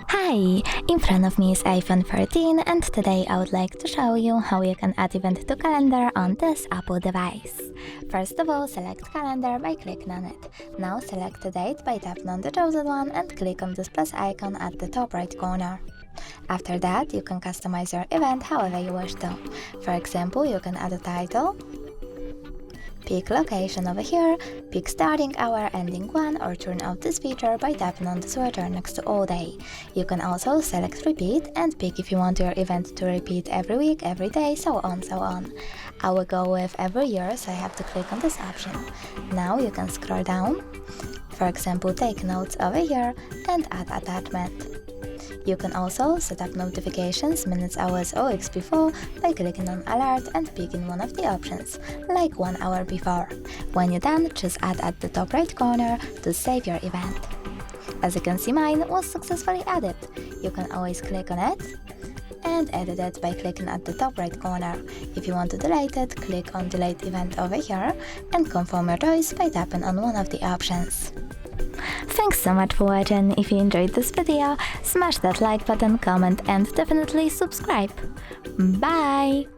Hi! In front of me is iPhone 13 and today I would like to show you how you can add event to calendar on this Apple device. First of all, select calendar by clicking on it. Now select a date by tapping on the chosen one and click on this plus icon at the top right corner. After that, you can customize your event however you wish to. For example, you can add a title, pick location over here, pick starting hour, ending one, or turn off this feature by tapping on the switcher next to all day. You can also select repeat and pick if you want your event to repeat every week, every day, so on. I will go with every year, so I have to click on this option. Now you can scroll down, for example, take notes over here and add attachment. You can also set up notifications minutes, hours, or weeks before by clicking on alert and picking one of the options, like 1 hour before. When you're done, choose add at the top right corner to save your event. As you can see, mine was successfully added. You can always click on it and edit it by clicking at the top right corner. If you want to delete it, click on delete event over here and confirm your choice by tapping on one of the options. Thanks so much for watching. If you enjoyed this video, smash that like button, comment and definitely subscribe. Bye!